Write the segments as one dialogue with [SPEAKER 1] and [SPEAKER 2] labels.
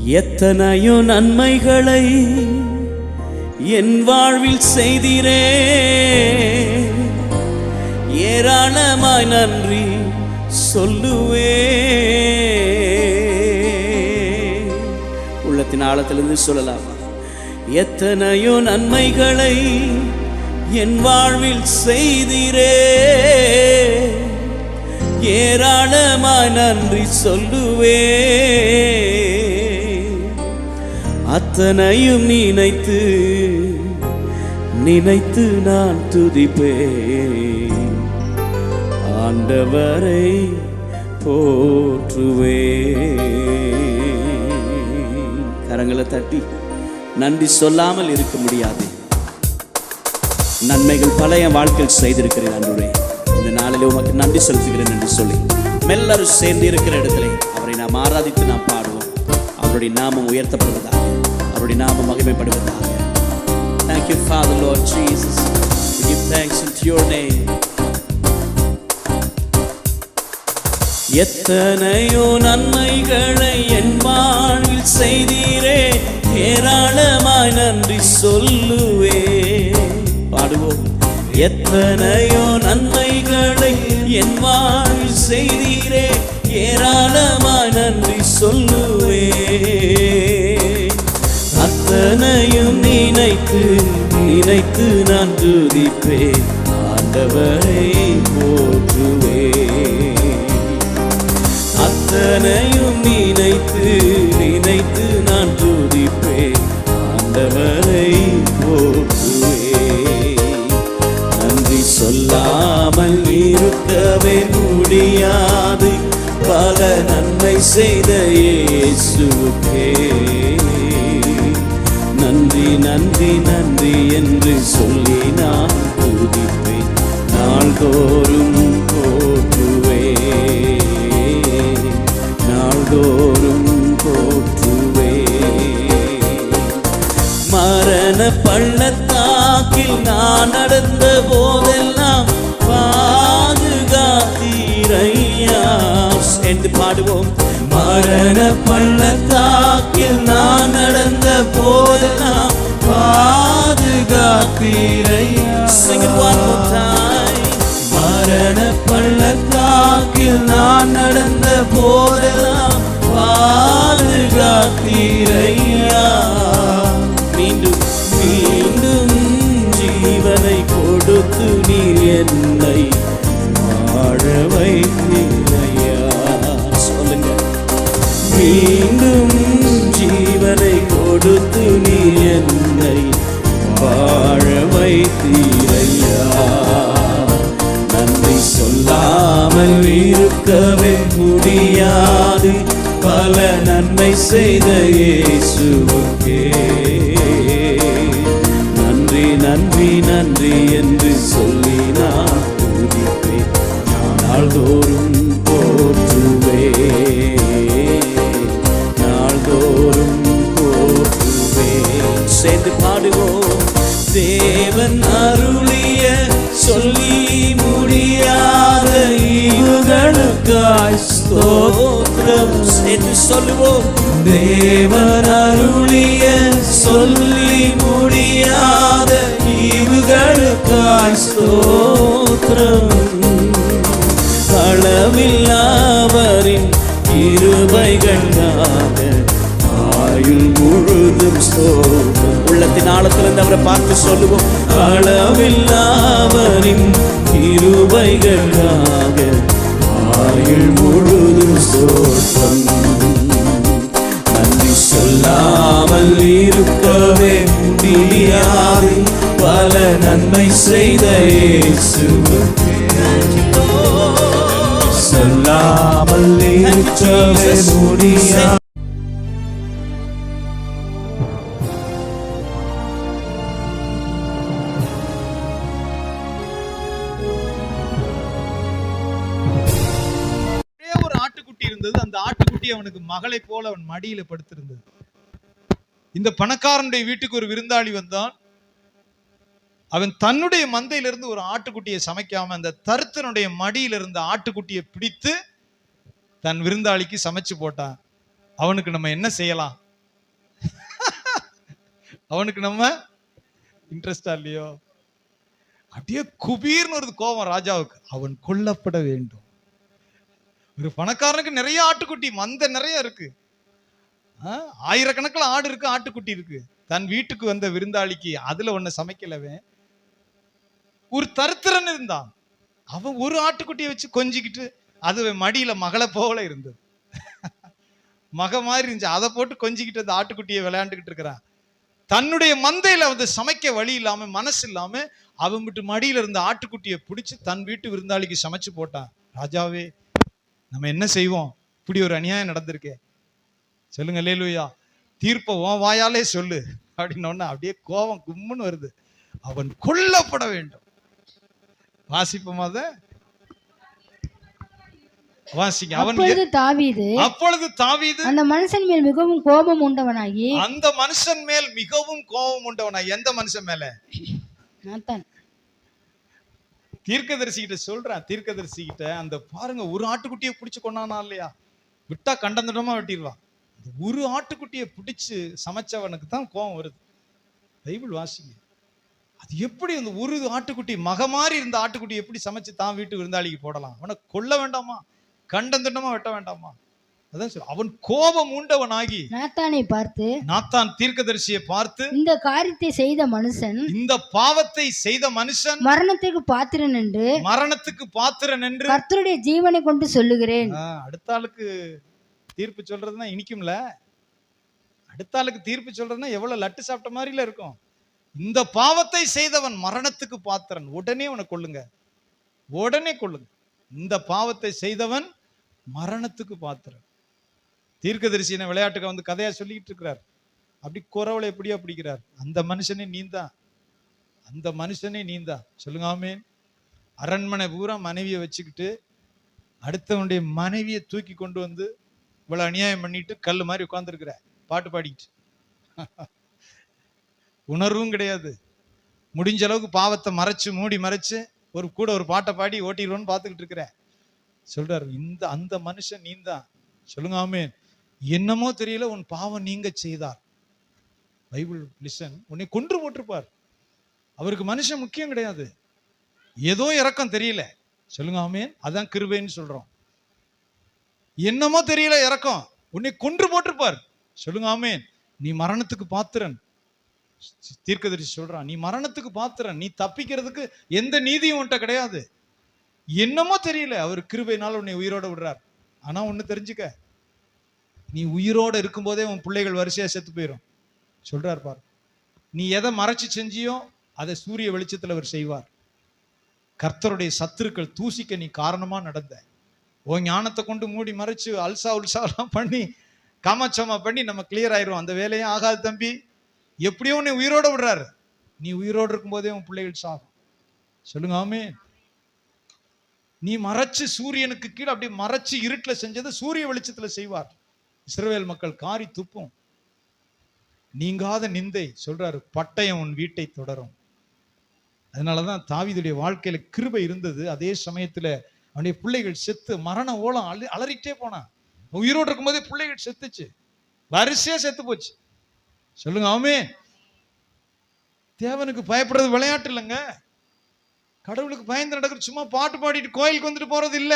[SPEAKER 1] எத்தனையோ நன்மைகளை என் வாழ்வில் செய்திரே, ஏராளமாய் நன்றி சொல்லுவே. உள்ளத்தின் ஆழத்திலிருந்து சொல்லலாம். எத்தனையோ நன்மைகளை என் வாழ்வில் செய்திரே, ஏராளமாய் நன்றி சொல்லுவே. அத்தனையும் நினைத்து நினைத்து நான் துதிப்பேன், ஆண்டவரை போற்றுவே. கரங்களை தட்டி நன்றி சொல்லாமல் இருக்க முடியாது. நன்மைகள் பல என் வாழ்க்கையில் செய்திருக்கிறேன் ஆண்டவரே. இந்த நாளில் உமக்கு நன்றி செலுத்துகிறேன் என்று சொல்லி எல்லாரும் சேர்ந்து இருக்கிற இடத்துல அவரை நாம் ஆராதித்து நாம் பாடுவோம். அவருடைய நாமம் உயர்த்தப்படுவதாக, அவருடைய நாமம் மகிமைப்படுவதாக. Thank you Father Lord Jesus. We give thanks into your name. எத்தனையோ நன்மைகளை என் வாழ்வில் செய்தீரே, ஏராளமாய் நன்றி சொல்லுவே. பாடுவோம். எத்தனையோ நன்மைகளை என் வாழ்வில் செய்தீரே, ஏராளமாய் நன்றி சொல்லுவே. அத்தனையும் நினைத்து நினைத்து நான் துதிப்பேன், ஆண்டவரை போற்றுவே. அத்தனையும் நினைத்து நினைத்து நான் துதிப்பேன், ஆண்டவரை போற்றுவே. நன்றி சொல்லாமல் இருக்கவே முடியாது, பல நன்மை செய்த இயேசுவுக்கே நன்றி நன்றி நன்றி என்று சொல்லி நான் துதிப்பேன், நாள்தோறும் போற்றுவே, நாள்தோறும் போற்றுவே. மரண பள்ளத்தாக்கில் நான் நடந்த போதெல்லாம் பாதுகாத்தீரையா என்று பாடுவோம். மரண பள்ளத்தாக்கில் நான் நடந்த போதெல்லாம் பாதுகாத்தீரையா. மரண பள்ளத்தாக்கில் நான் நடந்த போதெல்லாம் பாதுகாத்தீரையா. மீண்டும் மீண்டும் ஜீவனை கொடுத்து நீர் என்னை வாழ வைத்தீரையா. சொல்லுங்க. மீண்டும் ஜீவனை கொடுத்து நீர் என்னை வாழ வைத்தீரையா. நன்றி சொல்லாமல் இருக்கவே முடியாது, பல நன்மை செய்த இயேசுவுக்கே நன்றி நன்றி நன்றி என்று சொல்லி நான் துதிப்பேன், நாள்தோறும் போற்றுவே, நாள்தோறும் போற்றுவே. சேர்ந்து பாடுவோம். தேவன் அருளிய சொல்லி முடியாத ஈவுகளுக்காய் ஸ்தோத்திரம் என்று சொல்லுவோம். தேவன் அருளிய சொல்லி முடியாத ஈவுகளுக்காய் ஸ்தோத்திரம். அளவில்லாதவரின் கிருபைகளாக ஆயுள் முழுதும் ஸ்தோத்திரம். உள்ளத்தின் ஆழத்திலிருந்து அவரை பார்த்து சொல்லுவோம். அளவில்லாதவரின் கிருபைகளாக ஆயுள் முழுதும் ஸ்தோத்திரம். நன்றி சொல்லாமல் இருக்கவே முடியாது, பல நன்மை செய்த இயேசுவுக்கே சொல்லாமல் இருக்கவே முடியாது.
[SPEAKER 2] அந்த ஆட்டுக்குட்டி அவனுக்கு மகளை போல அவன் மடியில படுத்திருந்தது. இந்த பணக்காரனுடைய வீட்டுக்கு ஒரு விருந்தாளி வந்தான். அவன் தன்னுடைய மந்தையிலிருந்து ஒரு ஆட்டுக்குட்டியை சமைக்காம அந்த தருத்தனுடைய மடியில இருந்த ஆட்டுக்குட்டியை பிடித்து தன் விருந்தாளிக்கு சமைச்சு போட்டான். அவனுக்கு நம்ம என்ன செய்யலாம் அவனுக்கு நம்ம இன்ட்ரெஸ்டா இல்லையோ? அப்படியே குபீர்னு ஒரு கோபம் ராஜாவுக்கு. அவன் கொல்லப்பட வேண்டும். ஒரு பணக்காரனுக்கு நிறைய ஆட்டுக்குட்டி மந்தை நிறைய இருக்கு, ஆயிரக்கணக்கில் ஆடு இருக்கு, ஆட்டுக்குட்டி இருக்கு. தன் வீட்டுக்கு வந்த விருந்தாளிக்கு அதுல ஒண்ணு சமைக்கலவே. ஒரு தருத்திரன் இருந்தான், அவன் ஒரு ஆட்டுக்குட்டியை வச்சு கொஞ்சிக்கிட்டு அது மடியில மகளை போல இருந்தது. மக மாதிரி இருந்துச்சு, அதை போட்டு கொஞ்சிக்கிட்டு அந்த ஆட்டுக்குட்டியை விளையாண்டுக்கிட்டு இருக்கிறான். தன்னுடைய மந்தையில வந்து சமைக்க வழி இல்லாம மனசு இல்லாம அவன் விட்டு மடியில இருந்த ஆட்டுக்குட்டியை பிடிச்சு தன் வீட்டு விருந்தாளிக்கு சமைச்சு போட்டான். ராஜாவே, நம்ம என்ன செய்வோம்? இப்படி ஒரு அநியாயம் நடந்திருக்கே, சொல்லுங்க அல்லேலூயா. தீர்ப்ப உன் வாயாலே சொல்லு அப்படின்னோன்னா அப்படியே கோபம் கும்முன்னு வருது. அவன் கொல்லப்பட வேண்டும். வாசிப்போம் அத, வாசிங்க. அப்பொழுது தாவீது
[SPEAKER 3] அந்த மனுஷன் மேல் மிகவும் கோபம் உண்டவனாகி,
[SPEAKER 2] அந்த மனுஷன் மேல் மிகவும் கோபம் உண்டவனாகி. எந்த மனுஷன் மேல? தீர்க்கதரிசி கிட்ட சொல்றான். தீர்க்கதரிசி கிட்ட அந்த பாருங்க, ஒரு ஆட்டுக்குட்டியை பிடிச்சு கொண்டானா இல்லையா? விட்டா கண்டந்தடமா வெட்டிடுவான். ஒரு ஆட்டுக்குட்டியை பிடிச்சு சமைச்சவனுக்கு தான் கோபம் வருது. பைபிள் வாசிங்க. அது எப்படி அந்த ஒரு ஆட்டுக்குட்டி மக மாதிரி இருந்த ஆட்டுக்குட்டி எப்படி சமைச்சு தான் வீட்டு விருந்தாளிக்கு போடலாம்? அவனை கொல்ல வேண்டாமா? கண்டந்தண்டமா வெட்ட வேண்டாமா? அதான் சொல்ல. அவன் கோபம் உண்டவனாகி
[SPEAKER 3] நாத்தானை பார்த்து,
[SPEAKER 2] நாத்தான் தீர்க்கதரிசியை பார்த்து,
[SPEAKER 3] இந்த காரியத்தை செய்த மனுஷன்,
[SPEAKER 2] இந்த பாவத்தை செய்த மனுஷன்
[SPEAKER 3] மரணத்துக்கு பாத்திரன் என்று கர்த்தருடைய ஜீவனை கொண்டு சொல்லுகிறேன்.
[SPEAKER 2] அடுத்த ஆளுக்கு தீர்ப்பு சொல்றதுன்னா இனிக்கும்ல. அடுத்த ஆளுக்கு தீர்ப்பு சொல்றதுன்னா எவ்வளவு லட்டு சாப்பிட்ட மாதிரில இருக்கும். இந்த பாவத்தை செய்தவன் மரணத்துக்கு பாத்திரன், உடனே அவனை கொல்லுங்க, உடனே கொல்லுங்க. இந்த பாவத்தை செய்தவன் மரணத்துக்கு பாத்திரன். தீர்க்கதரிசின விளையாட்டுக்கு வந்து கதையா சொல்லிக்கிட்டு இருக்கிறார். அப்படி குறவளை எப்படியா பிடிக்கிறார். அந்த மனுஷனே நீந்தான், அந்த மனுஷனே நீந்தான். சொல்லுங்க ஆமென். அரண்மனை பூரா மனைவியை வச்சுக்கிட்டு அடுத்தவனுடைய மனைவியை தூக்கி கொண்டு வந்து இவ்வளவு அநியாயம் பண்ணிட்டு கல்லு மாதிரி உட்கார்ந்துருக்கிற, பாட்டு பாடிக்கிட்டு. உணர்வும் கிடையாது. முடிஞ்ச அளவுக்கு பாவத்தை மறைச்சு மூடி மறைச்சு ஒரு பாட்டை பாடி ஓட்டிடுவோன்னு பார்த்துக்கிட்டு இருக்கிற. சொல்றாரு, அந்த மனுஷன் நீந்தான். சொல்லுங்க ஆமென். என்னமோ தெரியல, உன் பாவம் நீங்க செய்தார். Bible listen. உன்னை கொன்று போட்டிருப்பார். அவருக்கு மனுஷன் முக்கியம் கிடையாது, ஏதோ இரக்கம் தெரியல. சொல்லுங்க ஆமென். அதான் கிருபைன்னு சொல்றோம். என்னமோ தெரியல இரக்கம், உன்னை கொன்று போட்டிருப்பார். சொல்லுங்க ஆமென். நீ மரணத்துக்கு பாத்திரன். தீர்க்கதரிசி சொல்றான், நீ மரணத்துக்கு பாத்திரன், நீ தப்பிக்கிறதுக்கு எந்த நீதியும் உன்கிட்ட கிடையாது. என்னமோ தெரியல, அவர் கிருபையினால உன்னை உயிரோட விடுறார். ஆனா ஒண்ணு தெரிஞ்சுக்க, நீ உயிரோட இருக்கும் போதே உன் பிள்ளைகள் வரிசையா செத்து போயிடும். சொல்றார் பாரு, நீ எதை மறைச்சு செஞ்சியோ அதை சூரிய வெளிச்சத்துல அவர் செய்வார். கர்த்தருடைய சத்துருக்கள் தூசிக்க நீ காரணமா நடந்த, உன் ஞானத்தை கொண்டு மூடி மறைச்சு உல்சாலாம் பண்ணி காமாட்சமா பண்ணி நம்ம கிளியர் ஆயிரும். அந்த வேலையும் ஆகாது தம்பி. எப்படியோ உன்னை உயிரோட விடுறாரு. நீ உயிரோடு இருக்கும் போதே உன் பிள்ளைகள் சாகும். சொல்லுங்க ஆமென். நீ மறைச்சு சூரியனுக்கு கீழே அப்படி மறைச்சு இருட்டுல செஞ்சதை சூரிய வெளிச்சத்துல செய்வார். இஸ்ரவேல் மக்கள் காரி துப்பும். நீங்காத நிந்தை. சொல்றாரு, பட்டயம் உன் வீட்டை தொடரும். அதனாலதான் தாவீதுடைய வாழ்க்கையில கிருபை இருந்தது. அதே சமயத்துல அவனுடைய பிள்ளைகள் செத்து மரண ஓலம் அலறிட்டே போனான். உயிரோடு இருக்கும் போதே பிள்ளைகள் செத்துச்சு, வரிசையா செத்து போச்சு. சொல்லுங்க ஆமென். தேவனுக்கு பயப்படுறது விளையாட்டு இல்லைங்க. கடவுளுக்கு பயந்து நடக்கிறது சும்மா பாட்டு பாடிட்டு கோயிலுக்கு வந்துட்டு போறது இல்ல.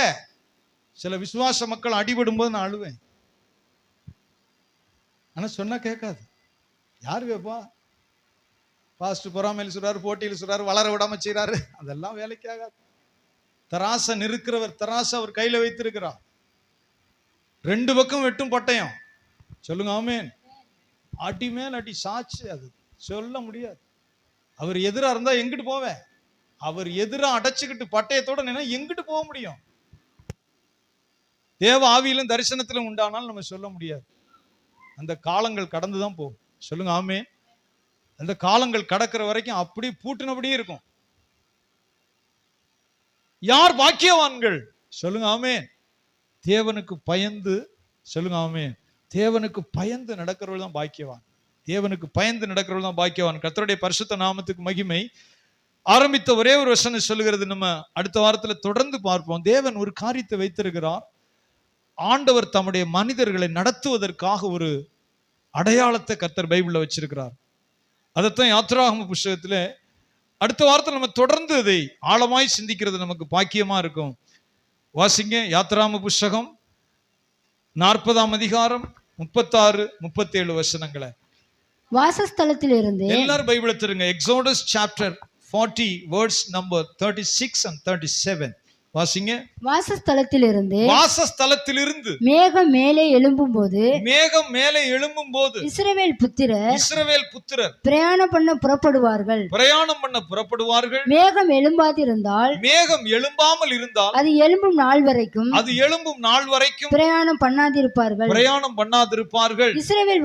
[SPEAKER 2] சில விசுவாச மக்கள் அடிபடும் போது நான் அழுவேன். ஆனா சொன்னா கேட்காது. யாரு கேப்பா? பாஸ்ட் பொறாமையில் சொல்றாரு, போட்டியில் சொல்றாரு, வளர விடாம செய்யறாரு. அதெல்லாம் வேலைக்கு ஆகாது. தராச நிறுக்கிறவர் தராச அவர் கையில வைத்திருக்கிறார். ரெண்டு பக்கம் வெட்டும் பட்டயம். சொல்லுங்க ஆமென். அடி மேல் அடி சாட்சி, அது சொல்ல முடியாது. அவர் எதிரா இருந்தா எங்கிட்டு போவேன்? அவர் எதிரா அடைச்சுக்கிட்டு பட்டயத்தோட நின்னா எங்கிட்டு போக முடியும்? தேவ ஆவியிலும் தரிசனத்திலும் உண்டானால் நம்ம சொல்ல முடியாது. அந்த காலங்கள் கடந்துதான் போகும். சொல்லுங்க ஆமென். அந்த காலங்கள் கடக்கிற வரைக்கும் அப்படி பூட்டினபடியே இருக்கும். யார் பாக்கியவான்கள்? சொல்லுங்க ஆமென். தேவனுக்கு பயந்து. சொல்லுங்க ஆமென். தேவனுக்கு பயந்து நடக்கிறவர்கள் தான் பாக்கியவான். தேவனுக்கு பயந்து நடக்கிறவர்கள் தான் பாக்கியவான். கர்த்தருடைய பரிசுத்த நாமத்துக்கு மகிமை. ஆரம்பித்த ஒரே ஒரு வசனம் சொல்லுகிறது, நம்ம அடுத்த வாரத்துல தொடர்ந்து பார்ப்போம். தேவன் ஒரு காரியத்தை வைத்திருக்கிறார். ஆண்டவர் தம்முடைய மனிதர்களை நடத்துவதற்காக ஒரு அடையாளத்தை கர்த்தர் பைபிள்ல வச்சிருக்கிறார். அதைத்தான் யாத்திராகம புஸ்தகத்துல அடுத்த வாரத்தில் நம்ம தொடர்ந்து அதை ஆழமாய் சிந்திக்கிறது நமக்கு பாக்கியமா இருக்கும். வாசிங்க யாத்திராகம புஸ்தகம் 40ஆம் அதிகாரம் 36, 37 வசனங்களை.
[SPEAKER 3] வாசஸ்தலத்திலிருந்து
[SPEAKER 2] எல்லாரும் பைபிளை தருங்க. Exodus chapter 40 words number 36 and 37 வாசிங்க. வாசஸ்தலத்திலிருந்து
[SPEAKER 3] மேகம் மேலே எழும்பும் போது இஸ்ரவேல் புத்திரர் பிரயாணம் பண்ண புறப்படுவார்கள். மேகம் எழும்பாமல் இருந்தால் அது எழும்பும் நாள் வரைக்கும் பிரயாணம் பண்ணாதிருப்பார்கள். இஸ்ரவேல்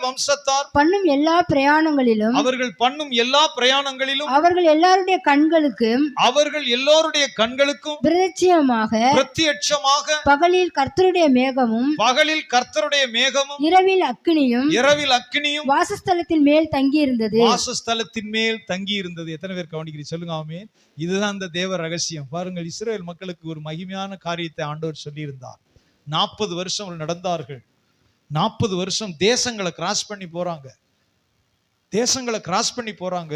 [SPEAKER 3] வம்சத்தார் பண்ணும் எல்லா பிரயாணங்களிலும் அவர்கள் எல்லாருடைய கண்களுக்கும் பிரத்யட்சமாக பகலில் கர்த்தருடைய மேகமும் இரவில் அக்கினியும் வாசஸ்தலத்தின் மேல் தங்கி இருந்தது.
[SPEAKER 2] எத்தனை பேர் கவனிக்கிறீங்க சொல்லுங்க ஆமென். இதுதான் அந்த தேவ ரகசியம். பாருங்கள், இஸ்ரவேல் மக்களுக்கு ஒரு மகிமையான காரியத்தை ஆண்டவர் சொல்லி இருந்தார். 40 வருஷம் நடந்தார்கள். 40 வருஷம் தேசங்களை கிராஸ் பண்ணி போறாங்க.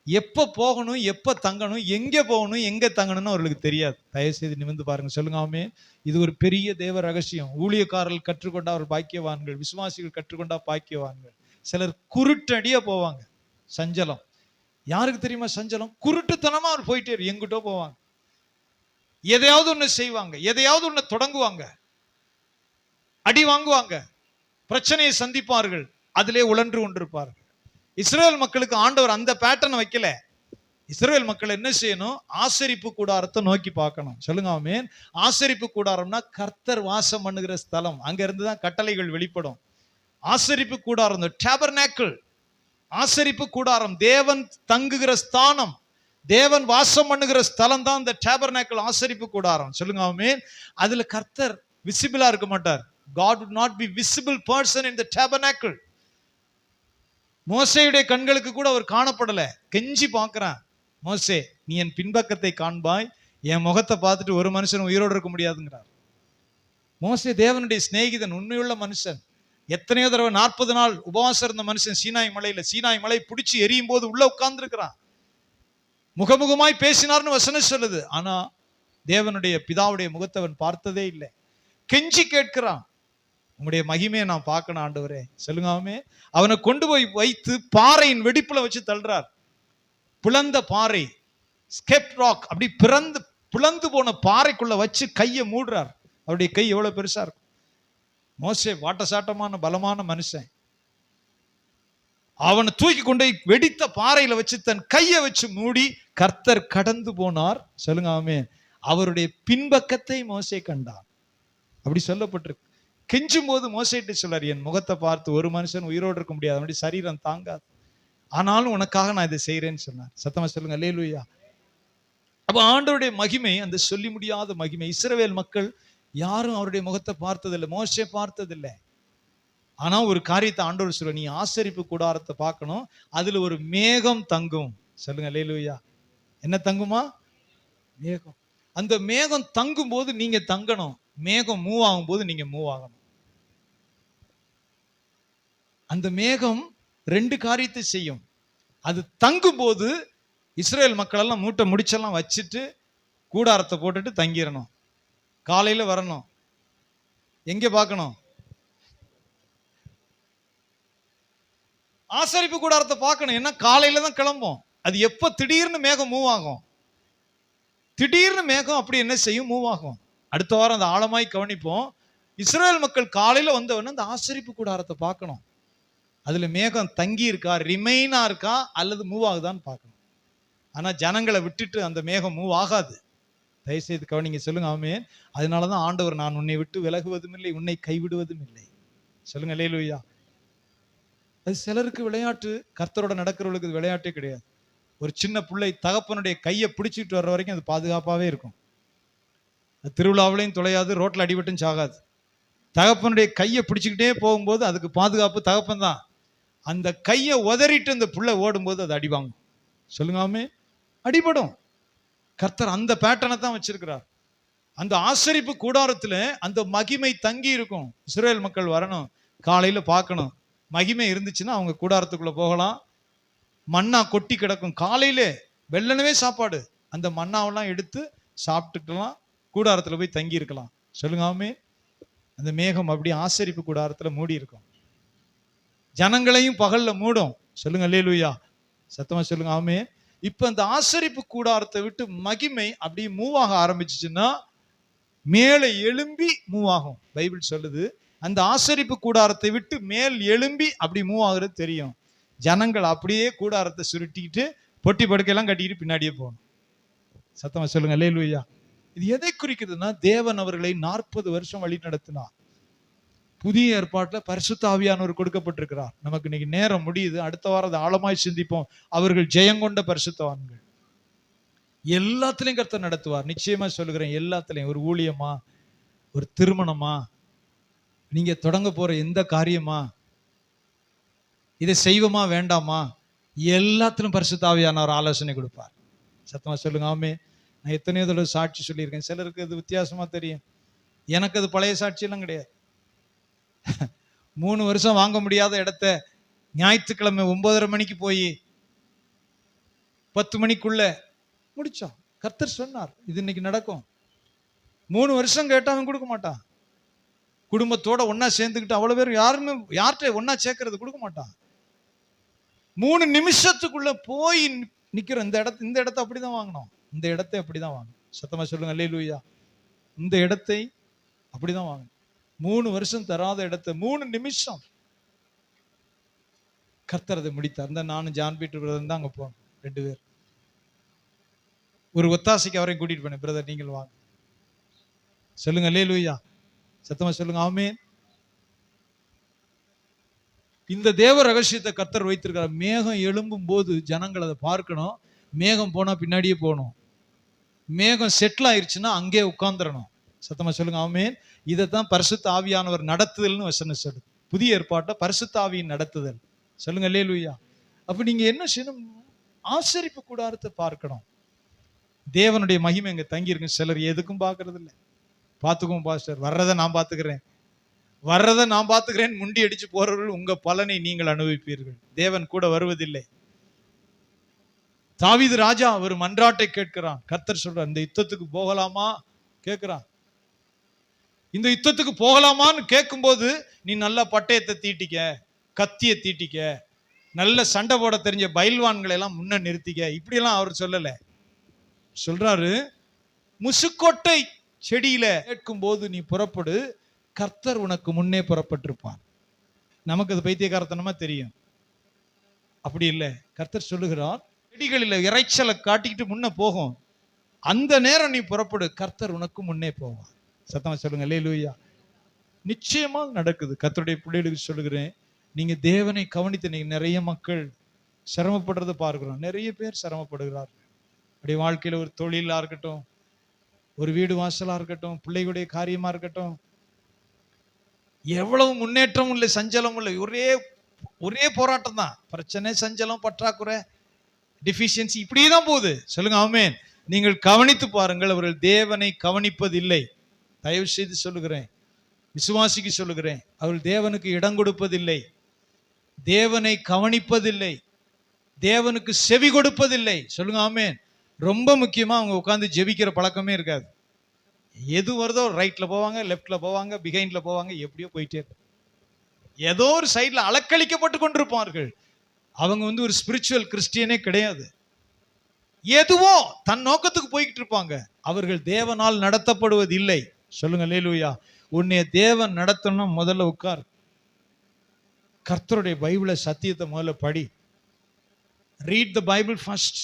[SPEAKER 2] எப்ப போகணும், எப்ப தங்கணும், எங்க போகணும், எங்க தங்கணும்னு அவர்களுக்கு தெரியாது. தயவு செய்து நிமிர்ந்து பாருங்க சொல்லுங்க ஆமென். இது ஒரு பெரிய தேவ ரகசியம். ஊழியக்காரர்கள் கற்றுக்கொண்டா அவர் பாக்கியவான்கள், விசுவாசிகள் கற்றுக்கொண்டா பாக்கியவான்கள். சிலர் குருட்டடியா போவாங்க. சஞ்சலம் யாருக்கு தெரியுமா? சஞ்சலம் குருட்டுத்தனமா அவர் போயிட்டே எங்கிட்டோ போவாங்க. எதையாவது ஒண்ணு செய்வாங்க, எதையாவது ஒண்ணு தொடங்குவாங்க, அடி வாங்குவாங்க, பிரச்சனையை சந்திப்பார்கள், அதிலே உழன்று கொண்டிருப்பார்கள். இஸ்ரவேல் மக்களுக்கு ஆண்டவர் அந்த பேட்டர்ன் வைக்கல. இஸ்ரவேல் மக்கள் என்ன செய்யணும்? ஆசரிப்பு கூடாரத்தை நோக்கி பார்க்கணும். சொல்லுங்க ஆமென். ஆசரிப்பு கூடாரம்னா கர்த்தர் வாசம் பண்ணுகிற ஸ்தலம். அங்க இருந்துதான் கட்டளைகள் வெளிப்படும். ஆசரிப்பு கூடாரம், டேபர்நாக்கிள், ஆசரிப்பு கூடாரம், தேவன் தங்குகிற ஸ்தானம், தேவன் வாசம் பண்ணுகிற ஸ்தலம் தான் இந்த டேபர்நாக்கிள், ஆசரிப்பு கூடாரம். சொல்லுங்க ஆமென். அதுல கர்த்தர் விசிபிளா இருக்க மாட்டார். God would not be visible person in the tabernacle. மோசேயுடைய கண்களுக்கு கூட அவர் காணப்படல. கெஞ்சி பார்க்கிறான், மோசே நீ என் பின்பக்கத்தை காண்பாய், என் முகத்தை பார்த்துட்டு ஒரு மனுஷன் உயிரோடு இருக்க முடியாதுங்கிறார். மோசே தேவனுடைய சிநேகிதன், உண்மையுள்ள மனுஷன். எத்தனையோ தடவை 40 நாள் உபவாசம் இருந்த மனுஷன் சீனாய் மலை பிடிச்சி எரியும் போது உள்ள உட்கார்ந்து இருக்கிறான். முகமுகமாய் பேசினார்னு வசனம் சொல்லுது. ஆனா தேவனுடைய பிதாவுடைய முகத்தை அவன் பார்த்ததே இல்லை. கெஞ்சி கேட்கிறான், உங்களுடைய மகிமையை நான் பார்க்கணும் ஆண்டவரே. சொல்லுங்க ஆமென். அவனை கொண்டு போய் வைத்து பாறையின் வெடிப்புல வச்சு தள்ளுறார். பிளந்த பாறை, ஸ்கெப் ராக், அப்படி பிளந்து போன பாறைக்குள்ள வச்சு கையை மூடுறார். அவருடைய கை எவ்வளவு பெருசா இருக்கும். மோசே வாட்டசாட்டமான பலமான மனுஷன். அவனை தூக்கி கொண்டு வெடித்த பாறையில வச்சு தன் கையை வச்சு மூடி கர்த்தர் கடந்து போனார். சொல்லுங்க ஆமென். அவருடைய பின்பக்கத்தை மோசே கண்டார். அப்படி சொல்லப்பட்டிருக்கு. கெஞ்சும் போது மோசேட்டு சொல்றார், என் முகத்தை பார்த்து ஒரு மனுஷன் உயிரோடு இருக்க முடியாது, அப்படி சரீரம் தாங்காது, ஆனாலும் உனக்காக நான் இதை செய்யறேன்னு சொன்னார். சத்தமா சொல்லுங்க அல்லேலூயா. அப்ப ஆண்டவருடைய மகிமை, அந்த சொல்லி முடியாத மகிமை. இஸ்ரவேல் மக்கள் யாரும் அவருடைய முகத்தை பார்த்ததில்லை, மோசே பார்த்ததில்லை. ஆனா ஒரு காரியத்தை ஆண்டவர் சொல்ற, நீ ஆசரிப்பு கூடாரத்தை பார்க்கணும், அதுல ஒரு மேகம் தங்கும். சொல்லுங்க அல்லேலூயா. என்ன தங்குமா? மேகம். அந்த மேகம் தங்கும் போது நீங்க தங்கணும். மேகம் மூவ் ஆகும் போது நீங்க மூவ் ஆகணும். அந்த மேகம் 2 காரியத்தை செய்யும். அது தங்கும் போது இஸ்ரேல் மக்கள் எல்லாம் மூட்டை முடிச்செல்லாம் வச்சுட்டு கூடாரத்தை போட்டுட்டு தங்கிடணும். காலையில வரணும். எங்க பார்க்கணும்? ஆசரிப்பு கூடாரத்தை பார்க்கணும். ஏன்னா காலையில தான் கிளம்பும். அது எப்ப திடீர்னு மேகம் மூவ் ஆகும். திடீர்னு மேகம் அப்படி என்ன செய்யும்? மூவ் ஆகும். அடுத்த வாரம் அந்த ஆழமாய் கவனிப்போம். இஸ்ரேல் மக்கள் காலையில வந்தவன அந்த ஆசரிப்பு கூடாரத்தை பார்க்கணும். அதுல மேகம் தங்கி இருக்கா, ரிமைனா இருக்கா, அல்லது மூவ் ஆகுதான்னு பார்க்கணும். ஆனா ஜனங்களை விட்டுட்டு அந்த மேகம் மூவ் ஆகாது. தயவுசெய்து கவனிங்க. சொல்லுங்க ஆமென். அதனாலதான் ஆண்டவர், நான் உன்னை விட்டு விலகுவதும் இல்லை, உன்னை கைவிடுவதும் இல்லை. சொல்லுங்க அல்லேலூயா. அது சிலருக்கு விளையாட்டு, கர்த்தரோட நடக்கிறவர்களுக்கு விளையாட்டே கிடையாது. ஒரு சின்ன பிள்ளை தகப்பனுடைய கையை பிடிச்சிட்டு வர்ற வரைக்கும் அது பாதுகாப்பாவே இருக்கும். திருவிழாவிலையும் தொலையாது, ரோட்ல அடிபட்டும் சாகாது. தகப்பனுடைய கையை பிடிச்சுக்கிட்டே போகும்போது அதுக்கு பாதுகாப்பு தகப்பன் தான். அந்த கையை உதறிட்டு அந்த பிள்ளை ஓடும்போது அது அடிவாங்கும். சொல்லுங்காமே, அடிபடும். கர்த்தர் அந்த பேட்டர்னை தான் வச்சிருக்கிறார். அந்த ஆசரிப்பு கூடாரத்துல அந்த மகிமை தங்கி இருக்கும். இஸ்ரேல் மக்கள் வரணும், காலையில பார்க்கணும், மகிமை இருந்துச்சுன்னா அவங்க கூடாரத்துக்குள்ள போகலாம். மன்னா கொட்டி கிடக்கும், காலையிலே வெள்ளனவே சாப்பாடு, அந்த மன்னாவெல்லாம் எடுத்து சாப்பிட்டுக்கலாம், கூடாரத்துல போய் தங்கி இருக்கலாம். சொல்லுங்க ஆமென். அந்த மேகம் அப்படி ஆசரிப்பு கூடாரத்துல மூடி இருக்கும், ஜனங்களையும் பகல்ல மூடும். சொல்லுங்க அல்லேலூயா, சத்தமா சொல்லுங்க ஆமென். இப்ப அந்த ஆசரிப்பு கூடாரத்தை விட்டு மகிமை அப்படி மூவ் ஆக ஆரம்பிச்சுச்சுன்னா மேலே எழும்பி மூவ் ஆகும். பைபிள் சொல்லுது அந்த ஆசரிப்பு கூடாரத்தை விட்டு மேல் எழும்பி அப்படி மூவ் ஆகுறது தெரியும். ஜனங்கள் அப்படியே கூடாரத்தை சுருட்டிக்கிட்டு பொட்டி படுக்கையெல்லாம் கட்டிக்கிட்டு பின்னாடியே போகணும். சத்தமா சொல்லுங்க அல்லேலூயா. இது எதை குறிக்குதுன்னா, தேவன் அவர்களை 40 வருஷம் வழி நடத்தினார். புதிய ஏற்பாட்டுல பரிசுத்த ஆவியானவர் கொடுக்கப்பட்டிருக்கிறார். நமக்கு இன்னைக்கு நேரம் முடியுது, அடுத்த வாரம் அதை ஆழமாய் சிந்திப்போம். அவர்கள் ஜெயங்கொண்ட பரிசுத்தவான்கள். எல்லாத்துலயும் கர்த்தர் நடத்துவார், நிச்சயமா சொல்லுகிறேன். எல்லாத்துலயும், ஒரு ஊழியமா, ஒரு திருமணமா, நீங்க தொடங்க போற எந்த காரியமா, இதை செய்வோமா வேண்டாமா, எல்லாத்திலும் பரிசுத்த ஆவியானவர் ஆலோசனை கொடுப்பார். சத்தமா சொல்லுங்க ஆமென். நான் எத்தனையோ தடவை சாட்சி சொல்லியிருக்கேன். சிலருக்கு அது வித்தியாசமா தெரியும், எனக்கு அது பழைய சாட்சியெல்லாம் கிடையாது. 3 வருஷம் வாங்க முடியாத இடத்த ஞாயிற்றுக்கிழமை 9:30 மணிக்கு போய் 10 மணிக்குள்ள முடிச்சோம். கர்த்தர் சொன்னார் இது இன்னைக்கு நடக்கும். 3 வருஷம் கேட்டா அவன் கொடுக்க மாட்டான். குடும்பத்தோட ஒன்னா சேர்ந்துக்கிட்டு அவ்வளவு பேர் யாருமே யார்கிட்ட ஒன்னா சேர்க்கறது கொடுக்க மாட்டான். 3 நிமிஷத்துக்குள்ள போய் நிக்கிற இந்த இடத்தை அப்படிதான் வாங்கணும். இந்த இடத்தை அப்படிதான் வாங்கணும். சத்தமா சொல்லுங்க அல்லேலூயா. இந்த இடத்தை அப்படிதான் வாங்கணும். 3 வருஷம் தராத இடத்தை 3 நிமிஷம் கர்த்தர் அதை முடித்தார். இந்த நானும் ஜான் பீட்டர் பிரதர் தான் அங்க போனோம். 2 பேர் ஒரு ஒத்தாசைக்கு அவரையும் கூட்டிட்டு போனேன். பிரதர் நீங்கள் வாங்க. சொல்லுங்க அல்லேலூயா, சத்தமா சொல்லுங்க ஆமென். இந்த தேவ ரகசியத்தை கர்த்தர் வைத்திருக்கிறார். மேகம் எழும்பும் போது ஜனங்கள் அதை பார்க்கணும். மேகம் போனா பின்னாடியே போகணும். மேகம் செட்டில் ஆயிடுச்சுன்னா அங்கே உட்கார்ந்துடணும். சத்தமா சொல்லுங்க ஆமென். இதைத்தான் பரிசுத்த ஆவியானவர் நடத்துதல்னு வசனம் சொல்லுது. புதிய ஏற்பாட்டை பரிசுத்த ஆவியின் நடத்துதல். சொல்லுங்க அல்லேலூயா. அப்ப நீங்க என்ன செய்யணும்? ஆசரிப்பு கூடாரத்தை பார்க்கணும். தேவனுடைய மகிமை அங்க தங்கி இருக்கு. சிலர் எதுக்கும் பார்க்கறது இல்லை. பார்த்துக்குவோம் பாஸ்டர், வர்றதை நான் பார்த்துக்கிறேன் முண்டி அடிச்சு போறவர்கள் உங்க பலனை நீங்கள் அனுபவிப்பீர்கள். தேவன் கூட வருவதில்லை. தாவீது ராஜா ஒரு மன்றாட்டை கேட்கிறான். கர்த்தர் சொல்றார் இந்த யுத்தத்துக்கு போகலாமா கேட்கிறான். இந்த யுத்தத்துக்கு போகலாமான்னு கேட்கும்போது நீ நல்ல பட்டயத்தை தீட்டிக்க, கத்தியை தீட்டிக்க, நல்ல சண்டை போட தெரிஞ்ச பயில்வான்களை எல்லாம் முன்ன நிறுத்திக்க, இப்படியெல்லாம் அவர் சொல்லல. சொல்றாரு முசுக்கொட்டை செடியில கேட்கும் போது நீ புறப்படு, கர்த்தர் உனக்கு முன்னே புறப்பட்டிருப்பார். நமக்கு அது பைத்தியக்காரத்தனமா தெரியும். அப்படி இல்லை. கர்த்தர் சொல்லுகிறார் செடிகளில் இறைச்சலை காட்டிக்கிட்டு முன்ன போகும், அந்த நேரம் நீ புறப்படு, கர்த்தர் உனக்கு முன்னே போவார். சத்தமா சொல்லுங்க அல்லேலூயா. நிச்சயமா நடக்குது. கர்த்தருடைய பிள்ளைகளுக்கு சொல்லுகிறேன், நீங்க தேவனை கவனித்து, நீங்க நிறைய மக்கள் சிரமப்படுறத பார்க்கிறோம். நிறைய பேர் சிரமப்படுகிறார்கள். அப்படி வாழ்க்கையில ஒரு தொழிலா இருக்கட்டும், ஒரு வீடு வாசலா இருக்கட்டும், பிள்ளைகளுடைய காரியமா இருக்கட்டும், எவ்வளவு முன்னேற்றம் இல்லை, சஞ்சலம் இல்லை, ஒரே போராட்டம் தான். பிரச்சனை, சஞ்சலம், பற்றாக்குறை, டிஃபிஷியன்சி, இப்படிதான் போகுது. சொல்லுங்க ஆமென். நீங்கள் கவனித்து பாருங்கள், அவர்கள் தேவனை கவனிப்பதில்லை. தயவு செய்து சொல்லுகிறேன், விசுவாசிக்கு சொல்லுகிறேன், அவர்கள் தேவனுக்கு இடம் கொடுப்பதில்லை, தேவனை கவனிப்பதில்லை, தேவனுக்கு செவி கொடுப்பதில்லை. சொல்லுங்க ஆமென். ரொம்ப முக்கியமா அவங்க உட்கார்ந்து ஜெபிக்கிற பழக்கமே இருக்காது. எது வருதோ ரைட்ல போவாங்க, லெப்ட்ல போவாங்க, பிஹைண்ட்ல போவாங்க, எப்படியோ போயிட்டே இருக்கு. ஏதோ ஒரு சைட்ல அலக்களிக்கப்பட்டு கொண்டிருப்பார்கள். அவங்க ஒரு ஸ்பிரிச்சுவல் கிறிஸ்டியனே கிடையாது. எதுவோ தன் நோக்கத்துக்கு போய்கிட்டு இருப்பாங்க. அவர்கள் தேவனால் நடத்தப்படுவது இல்லை. சொல்லுங்க அல்லேலூயா. உன்னை தேவன் நடத்தணும், முதல்ல உட்கார், கர்த்தருடைய பைபிளை சத்தியத்தை முதல்ல படி. Read the Bible first.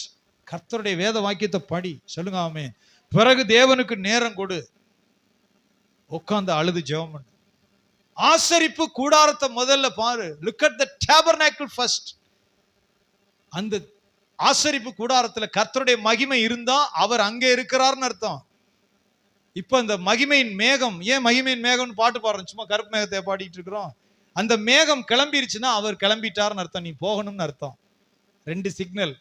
[SPEAKER 2] கர்த்தருடைய வேத வாக்கியத்தை படி. சொல்லுங்க ஆமென். பிறகு தேவனுக்கு நேரம் கொடு, உட்கார்ந்து அழுது ஜெபம் பண்ணு. ஆசரிப்பு கூடாரத்தை முதல்ல பாரு. Look at the tabernacle first. அந்த ஆசரிப்பு கூடாரத்துல கர்த்தருடைய மகிமை இருந்தா அவர் அங்கே இருக்கிறார்னு அர்த்தம். இப்ப அந்த மகிமையின் மேகம், ஏன் மகிமையின் மேகம்னு பாட்டு பாடுறோம், சும்மா கருப்பு மேகத்தை பாடிட்டு இருக்கிறோம். அந்த மேகம் கிளம்பிருச்சுன்னா அவர் கிளம்பிட்டார்னு அர்த்தம், நீ போகணும்னு அர்த்தம். 2 சிக்னல்.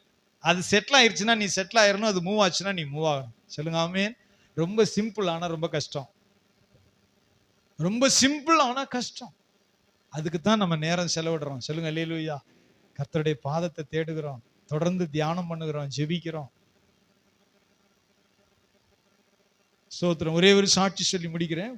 [SPEAKER 2] அது செட்டில் ஆயிருச்சுன்னா நீ செட்டில் ஆயிரணும், அது மூவ் ஆச்சுன்னா நீ மூவ் ஆகணும். சொல்லுங்க ஆமென். ரொம்ப சிம்பிள், ஆனா ரொம்ப கஷ்டம். ரொம்ப சிம்பிள் ஆனா கஷ்டம். அதுக்குத்தான் நம்ம நேரம் செலவிடுறோம். சொல்லுங்க அல்லேலூயா. கர்த்தருடைய பாதத்தை தேடுகிறோம், தொடர்ந்து தியானம் பண்ணுகிறோம், ஜெபிக்கிறோம். ஸ்தோத்திரம். ஒரே ஒரு சாட்சி சொல்லி முடிக்கிறேன்.